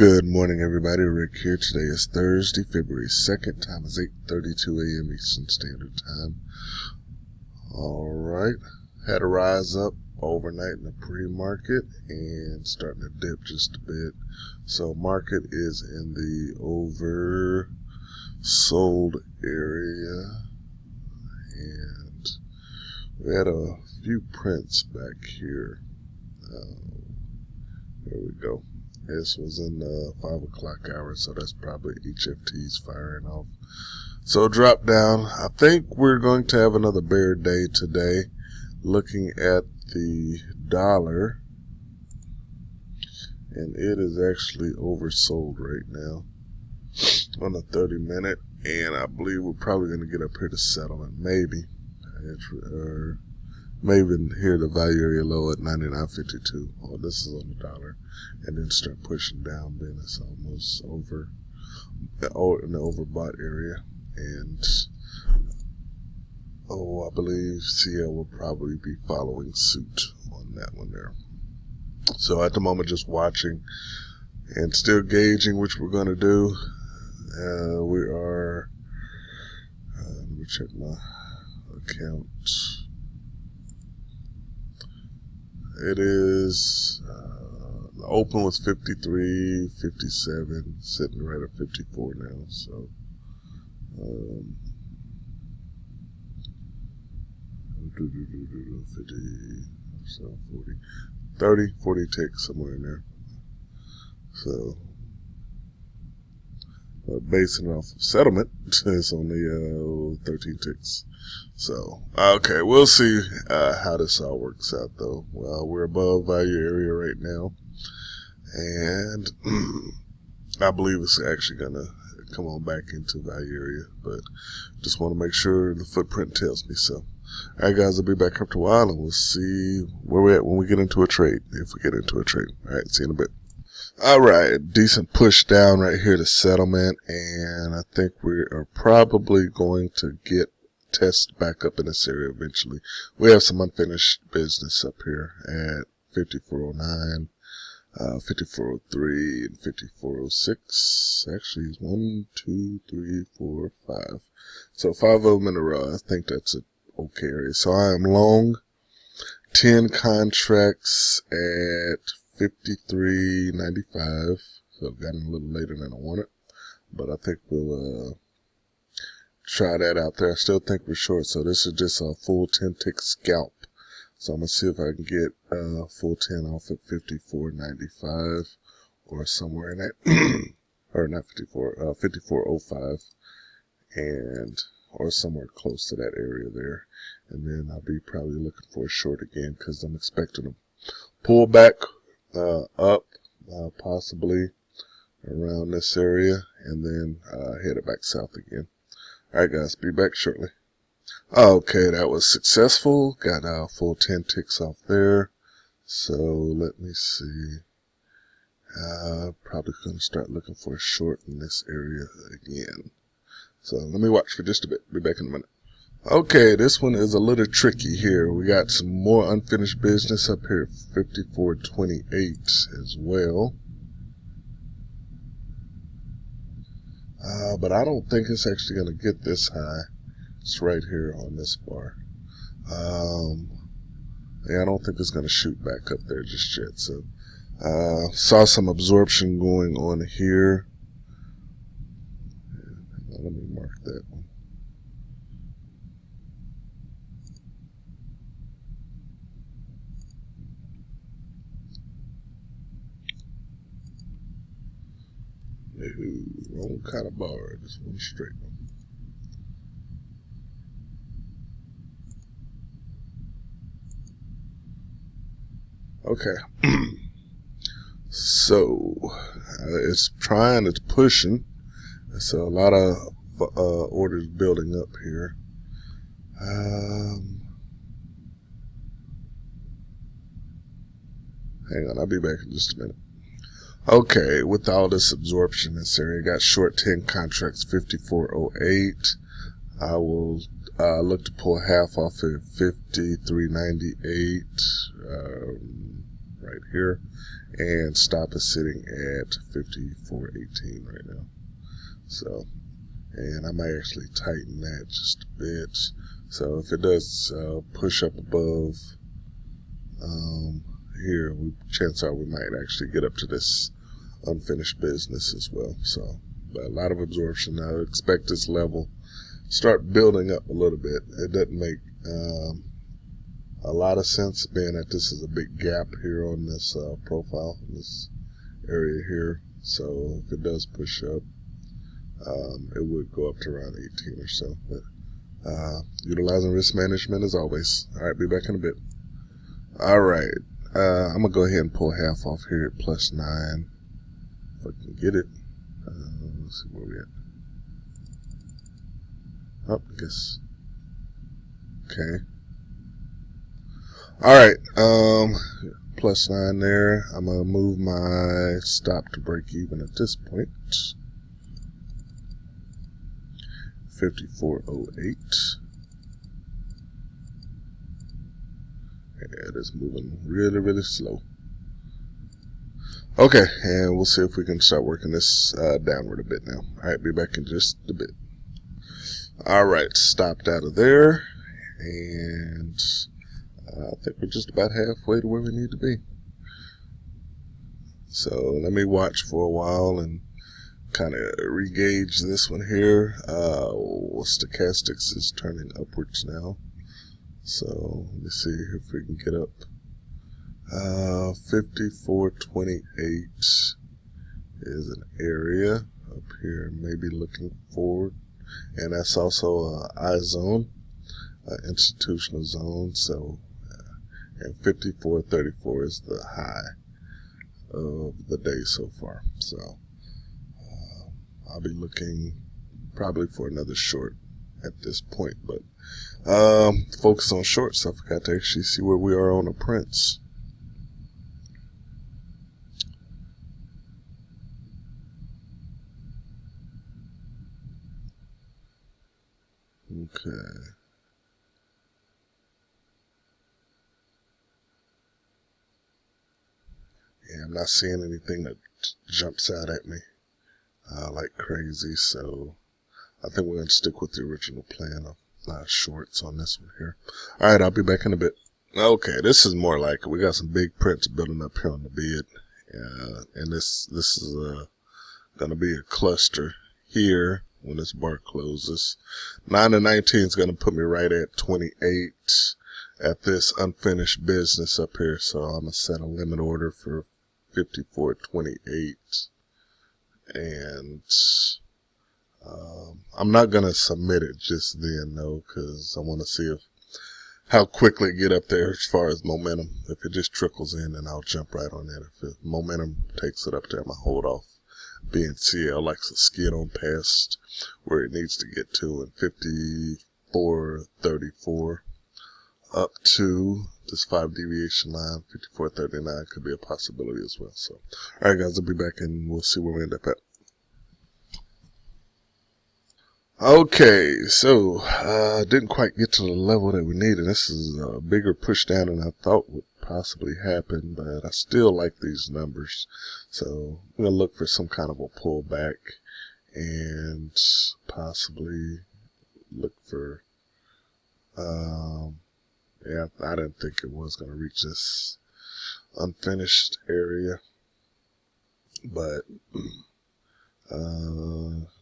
Good morning, everybody. Rick here. Today is Thursday, February 2nd. Time is 8:32 a.m. Eastern Standard Time. All right. Had a rise up overnight in the pre-market and starting to dip just a bit. So market is in the oversold area. And we had a few prints back here. There we go. This was in the 5 o'clock hour, so that's probably HFTs firing off. So drop down. I think we're going to have another bear day today. Looking at the dollar, and it is actually oversold right now on the 30-minute, and I believe we're probably going to get up here to settlement, maybe. May even hear the value area low at 99.52. Oh, this is on the dollar, and then start pushing down. Then it's almost over, in the overbought area, and I believe CL will probably be following suit on that one there. So at the moment, just watching and still gauging which we're going to do. We are. Let me check my account. It is open was 53.57, sitting right at 54 now. So 40 ticks somewhere in there. So basing it off of settlement, it's only 13 ticks. So, okay, we'll see how this all works out, though. Well, we're above value area right now, and I believe it's actually going to come on back into value area, but just want to make sure the footprint tells me so. All right, guys, I'll be back after a while, and we'll see where we're at when we get into a trade, if we get into a trade. All right, see you in a bit. All right, decent push down right here to settlement, and I think we are probably going to test back up in this area eventually. We have some unfinished business up here at 5409, 5403, and 5406. Actually, it's 1, 2, 3, 4, 5. So 5 of them in a row. I think that's an okay area. So I am long 10 contracts at 53.95. So I've gotten a little later than I wanted, but I think we'll try that out there. I still think we're short, so this is just a full 10 tick scalp. So I'm gonna see if I can get full 10 off at 54.95 or somewhere in that, or not 54, 54.05, and or somewhere close to that area there. And then I'll be probably looking for a short again because I'm expecting a pull back up, possibly around this area, and then head it back south again. Alright, guys, be back shortly. Okay, that was successful. Got a full 10 ticks off there. So let me see. Probably going to start looking for a short in this area again. So let me watch for just a bit. Be back in a minute. Okay, this one is a little tricky here. We got some more unfinished business up here at 54.28 as well. But I don't think it's actually going to get this high. It's right here on this bar. Yeah, I don't think it's going to shoot back up there just yet. So, saw some absorption going on here. Let me mark that one. No, wrong kind of bar. This one straight one. Okay. So it's trying, it's pushing. So a lot of orders building up here. Hang on, I'll be back in just a minute. Okay, with all this absorption in this area, got short 10 contracts, 54.08. I will look to pull half off at 53.98. right here, and stop is sitting at 54.18 right now. So, and I might actually tighten that just a bit. So if it does push up above here, chances are we might actually get up to this unfinished business as well. So, but a lot of absorption. I expect this level start building up a little bit. It doesn't make a lot of sense, being that this is a big gap here on this profile, this area here. So if it does push up, it would go up to around 18 or so. But utilizing risk management as always. All right, be back in a bit. All right, I'm gonna go ahead and pull half off here at +9 if I can get it. Let's see where we at. Oh, I guess. Okay. All right. +9 there. I'm gonna move my stop to break even at this point. 54.08. Yeah, it is moving really, really slow. Okay, and we'll see if we can start working this downward a bit now. All right, be back in just a bit. All right, stopped out of there, and I think we're just about halfway to where we need to be. So let me watch for a while and kind of re-gauge this one here. Stochastics is turning upwards now. So let me see if we can get up. 54.28 is an area up here, maybe looking forward. And that's also a I zone, institutional zone. So, and 54.34 is the high of the day so far. So, I'll be looking probably for another short at this point. But focus on shorts. I forgot to actually see where we are on the prints. Okay. Yeah, I'm not seeing anything that jumps out at me like crazy, so I think we're going to stick with the original plan of shorts on this one here. All right, I'll be back in a bit. Okay, this is more like we got some big prints building up here on the bid, and this is going to be a cluster here when this bar closes. 9 to 19 is going to put me right at 28 at this unfinished business up here, so I'm going to set a limit order for 54.28, and I'm not going to submit it just then though, because I want to see how quickly it get up there as far as momentum. If it just trickles in, then I'll jump right on that. If momentum takes it up there, I'm going to hold off. BNCL likes to skid on past where it needs to get to, and 54.34 up to this 5 deviation line, 54.39 could be a possibility as well. So, all right, guys, I'll be back and we'll see where we end up at. Okay, so didn't quite get to the level that we needed. This is a bigger push down than I thought would possibly happen, but I still like these numbers. So I'm going to look for some kind of a pullback and possibly look for, yeah, I didn't think it was going to reach this unfinished area, but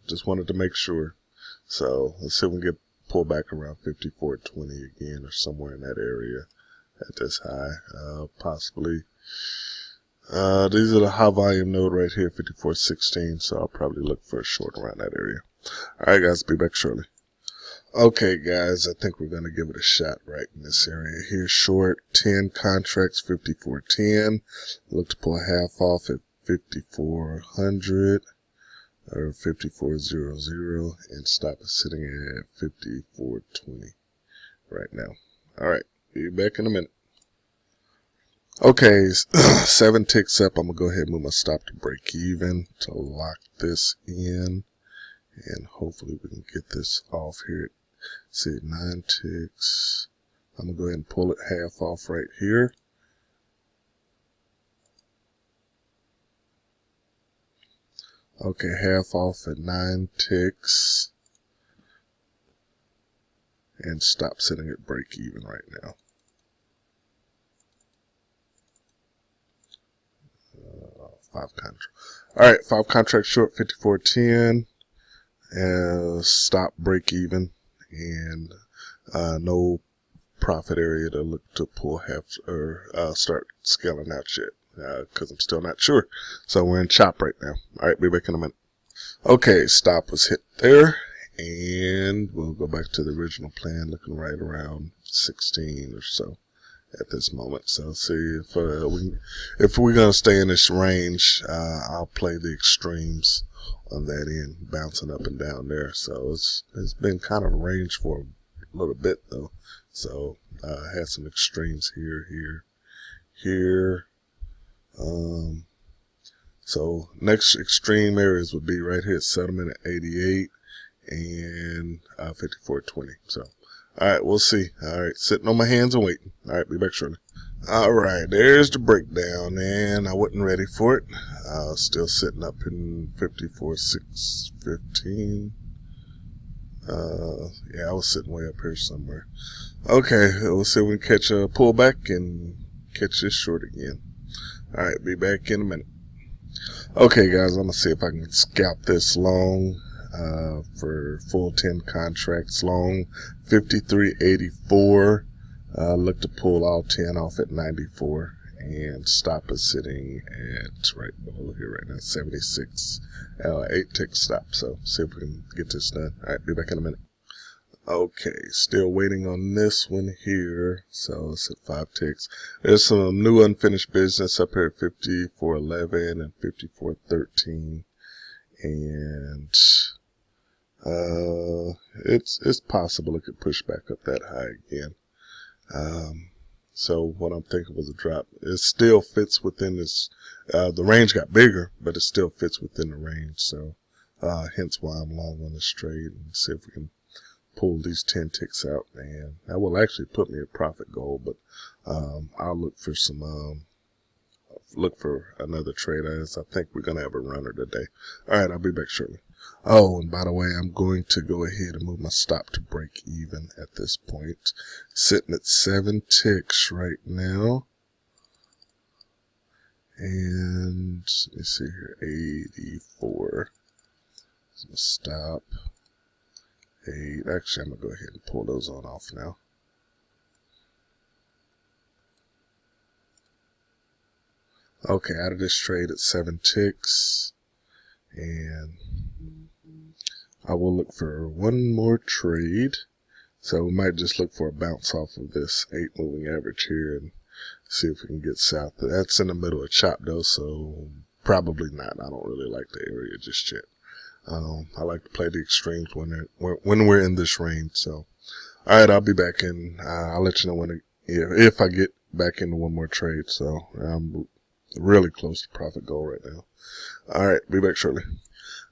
just wanted to make sure. So let's see if we can get pulled back around 54.20 again or somewhere in that area at this high. Possibly. These are the high volume node right here, 54.16. So I'll probably look for a short around that area. All right, guys, be back shortly. Okay, guys, I think we're going to give it a shot right in this area here. Short 10 contracts, 54.10. Look to pull half off at 5400. Or 54.00, and stop is sitting at 54.20 right now. All right, be back in a minute. Okay, 7 ticks up. I'm gonna go ahead and move my stop to break even to lock this in, and hopefully we can get this off here. See, 9 ticks. I'm gonna go ahead and pull it half off right here. Okay, half off at 9 ticks. And stop sitting at break even right now. 5 contract. All right, 5 contracts short, 54.10. Stop break even, and no profit area to look to pull half or start scaling out yet, because I'm still not sure. So we're in chop right now. All right, be back in a minute. Okay, stop was hit there, and we'll go back to the original plan, looking right around 16 or so at this moment. So see if we're gonna stay in this range, I'll play the extremes on that end, bouncing up and down there. So it's been kind of a range for a little bit though. So had some extremes here. So next extreme areas would be right here, settlement at 88 and 54.20. So all right, we'll see. All right, sitting on my hands and waiting. All right, be back shortly. All right, there's the breakdown, and I wasn't ready for it. Still sitting up in 54.615. Yeah, I was sitting way up here somewhere. Okay, we'll see if we can catch a pullback and catch this short again. All right, be back in a minute. Okay, guys, I'm gonna see if I can scalp this long for full 10 contracts long. 53.84. Look to pull all 10 off at 94, and stop is sitting at right below here right now, 76. 8 tick stop. So see if we can get this done. All right, be back in a minute. Okay, still waiting on this one here. So it's at 5 ticks. There's some new unfinished business up here at 54.11 and 54.13, and it's possible it could push back up that high again. So what I'm thinking was a drop. It still fits within this. The range got bigger, but it still fits within the range. So hence why I'm long on this trade, and see if we can pull these 10 ticks out, and that will actually put me at profit goal. But I'll look for some another trade, as I think we're gonna have a runner today. All right, I'll be back shortly. Oh, and by the way, I'm going to go ahead and move my stop to break even at this point. Sitting at 7 ticks right now. And let me see here, 84. So stop. 8. Actually, I'm going to go ahead and pull those on off now. Okay, out of this trade at 7 ticks. And I will look for one more trade. So we might just look for a bounce off of this 8 moving average here and see if we can get south. That's in the middle of chop though, so probably not. I don't really like the area just yet. I like to play the extremes when we're in this range. So, all right, I'll be back in. I'll let you know if I get back into one more trade. So I'm really close to profit goal right now. All right, be back shortly.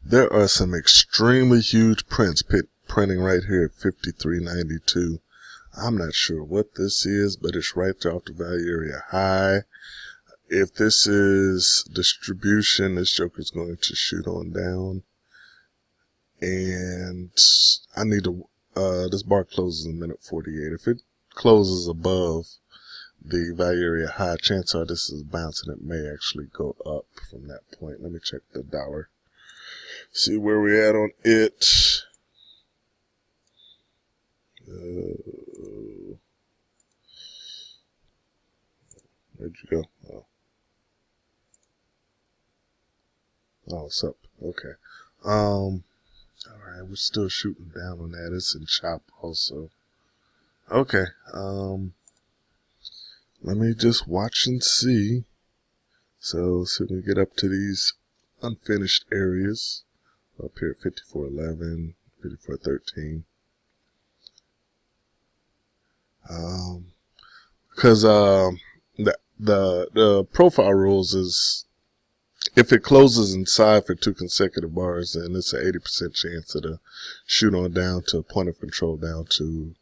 There are some extremely huge prints printing right here at 53.92. I'm not sure what this is, but it's right there off the value area high. If this is distribution, this joker's going to shoot on down. And I need to, this bar closes in minute 48. If it closes above the value area high, chances are this is bouncing. It may actually go up from that point. Let me check the dollar. See where we're at on it. Where'd you go? Oh, it's up. Okay. All right, we're still shooting down on that. It's in chop also. Okay. Let me just watch and see. So we get up to these unfinished areas up here at 54.11, 54.13. Because the profile rules is if it closes inside for 2 consecutive bars, then it's an 80% chance to shoot on down to a point of control down to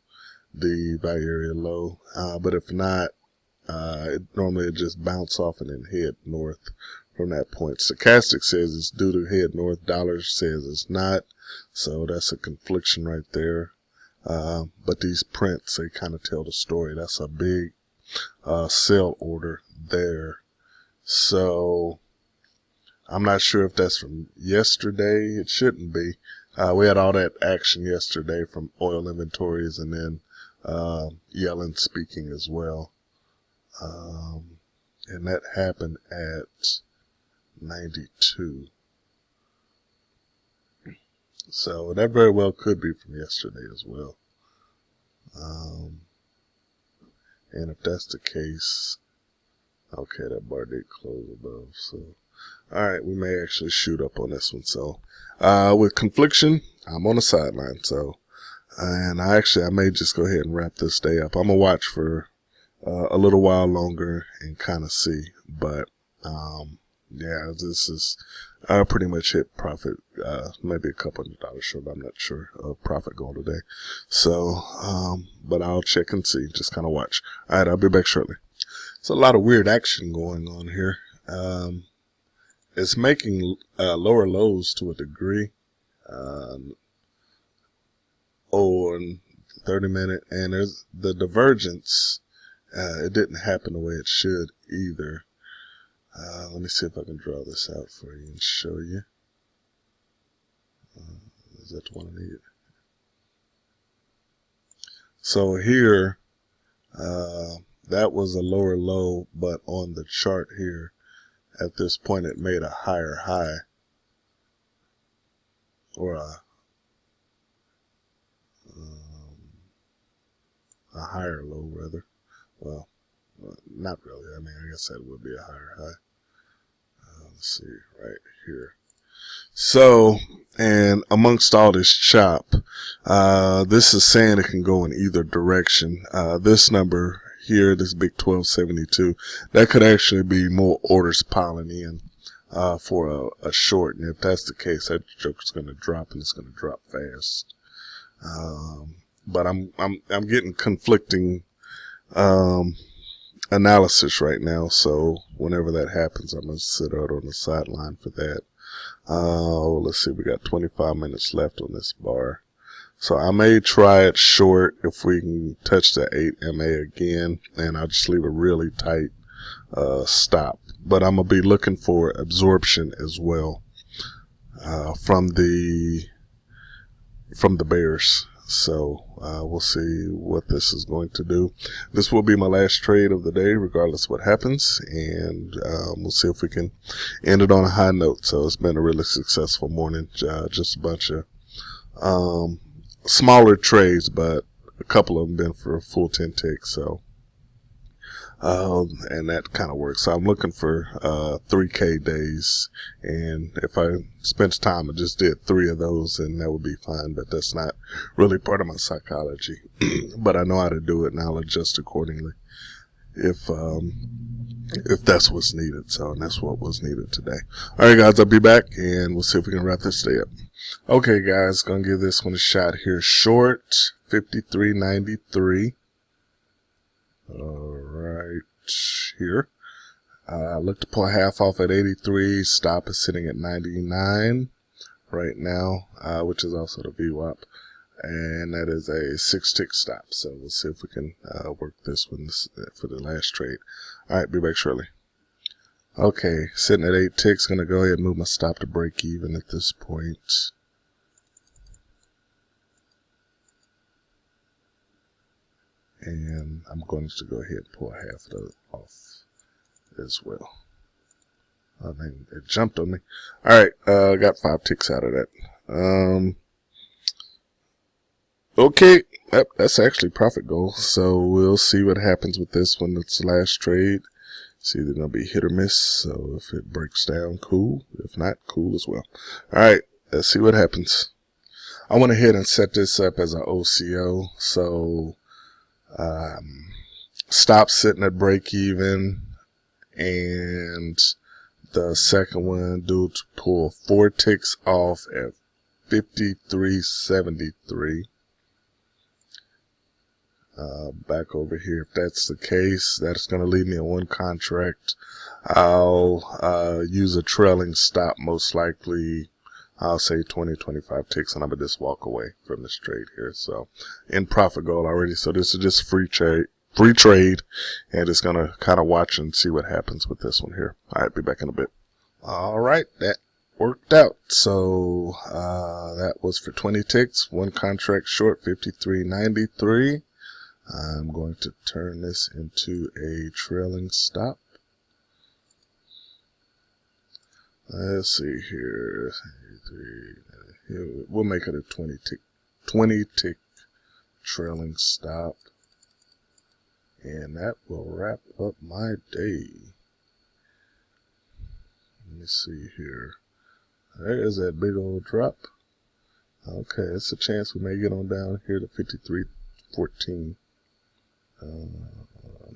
the value area low. But if not, normally it just bounce off and then head north from that point. Stochastic says it's due to head north. Dollar says it's not. So that's a confliction right there. But these prints, they kind of tell the story. That's a big sell order there. So I'm not sure if that's from yesterday. It shouldn't be. We had all that action yesterday from oil inventories, and then Yellen speaking as well. And that happened at 92. So that very well could be from yesterday as well. And if that's the case, okay, that bar did close above. So, all right, we may actually shoot up on this one. So, with confliction, I'm on the sideline. So, and I may just go ahead and wrap this day up. I'm gonna watch for a little while longer and kind of see. But yeah, this is pretty much hit profit. Maybe a couple $100 short. I'm not sure of profit goal today. So, but I'll check and see. Just kind of watch. All right, I'll be back shortly. It's a lot of weird action going on here. It's making lower lows to a degree. On 30-minute, and there's the divergence. It didn't happen the way it should either. Let me see if I can draw this out for you and show you. Is that the one I need? So here, that was a lower low, but on the chart here, at this point, it made a higher high, or a higher low, rather. Well, not really. I mean, I guess that would be a higher high. Let's see, right here. So, and amongst all this chop, this is saying it can go in either direction. This number here, this big 1272, that could actually be more orders piling in for a short. And if that's the case, that joker's going to drop, and it's going to drop fast. But I'm getting conflicting analysis right now. So whenever that happens, I'm going to sit out on the sideline for that. Let's see, we got 25 minutes left on this bar. So I may try it short if we can touch the 8 MA again, and I'll just leave a really tight stop. But I'm going to be looking for absorption as well from the bears. So we'll see what this is going to do. This will be my last trade of the day, regardless of what happens, and we'll see if we can end it on a high note. So it's been a really successful morning. Just a bunch of smaller trades, but a couple of them been for a full 10 ticks. So and that kind of works. So I'm looking for 3K days, and if I spent time and just did 3 of those, then that would be fine. But that's not really part of my psychology. But I know how to do it, and I'll adjust accordingly if that's what's needed. So, and that's what was needed today. All right, guys, I'll be back, and we'll see if we can wrap this day up. Okay, guys, gonna give this one a shot here. Short 53.93. All right, here. I look to pull half off at 83. Stop is sitting at 99 right now, which is also the VWAP. And that is a 6-tick stop. So we'll see if we can work this one for the last trade. All right, be back shortly. Okay, sitting at 8 ticks. Going to go ahead and move my stop to break even at this point. And I'm going to go ahead and pull half of that off as well. I mean, it jumped on me. All right, got 5 ticks out of that. Okay, yep, that's actually profit goal. So we'll see what happens with this one. It's the last trade. It's either going to be hit or miss. So if it breaks down, cool. If not, cool as well. All right, let's see what happens. I went ahead and set this up as an OCO. So stop sitting at break even, and the second one due to pull 4 ticks off at 53.73. back over here. If that's the case, that's going to leave me in one contract. I'll use a trailing stop, most likely. I'll say 20-25 ticks, and I'm gonna just walk away from this trade here. So in profit goal already. So this is just free trade, and it's gonna kind of watch and see what happens with this one here. I'll be back in a bit. All right, that worked out. So that was for 20 ticks, one contract short, 53.93. I'm going to turn this into a trailing stop. Let's see here. We'll make it a 20 tick trailing stop. And that will wrap up my day. Let me see here. There's that big old drop. Okay, it's a chance we may get on down here to 53.14.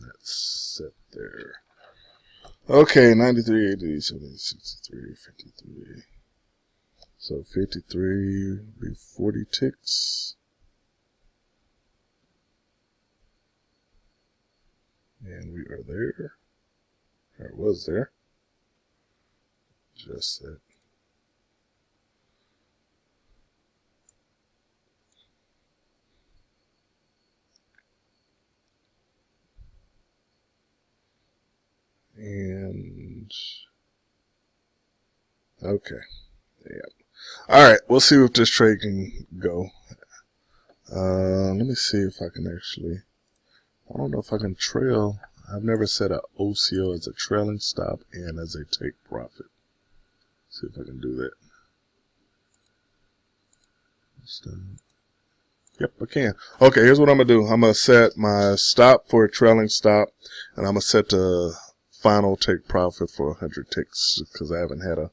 That's set there. Okay, 93, 80, 70, 63, 53. So 53 would be 40 ticks. And we are there. Or it was there. Just that. And okay, yeah. All right, we'll see if this trade can go. Let me see if I can actually. I don't know if I can trail. I've never set a OCO as a trailing stop and as a take profit. See if I can do that. Yep, I can. Okay, here's what I'm gonna do. I'm gonna set my stop for a trailing stop, and I'm gonna set the final take profit for 100 ticks because I haven't had a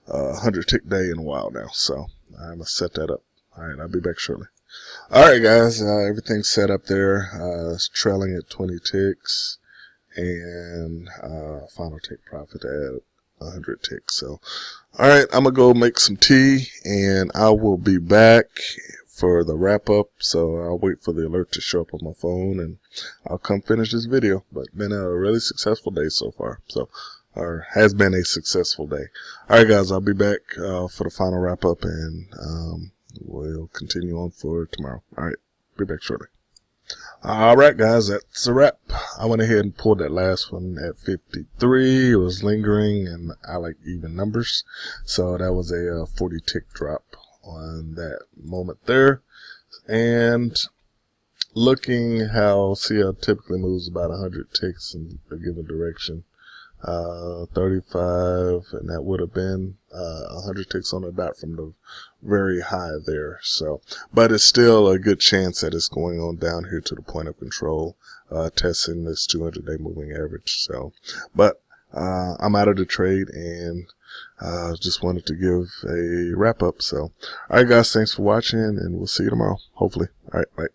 100 tick day in a while now. So I'm gonna set that up. All right, I'll be back shortly. All right, guys, everything's set up there. It's trailing at 20 ticks and final take profit at 100 ticks. So, all right, I'm gonna go make some tea, and I will be back for the wrap up. So I'll wait for the alert to show up on my phone, and I'll come finish this video. But been a really successful day so far. So, or has been a successful day. All right, guys, I'll be back for the final wrap up, and we'll continue on for tomorrow. All right, be back shortly. All right, guys, that's a wrap. I went ahead and pulled that last one at 53. It was lingering, and I like even numbers. So that was a 40 tick drop on that moment there. And looking how CL typically moves about 100 ticks in a given direction. 35, and that would have been 100 ticks on the dot from the very high there. So, but it's still a good chance that it's going on down here to the point of control, testing this 200-day moving average. So, but I'm out of the trade, and just wanted to give a wrap up. So, all right, guys, thanks for watching, and we'll see you tomorrow, hopefully. All right, bye.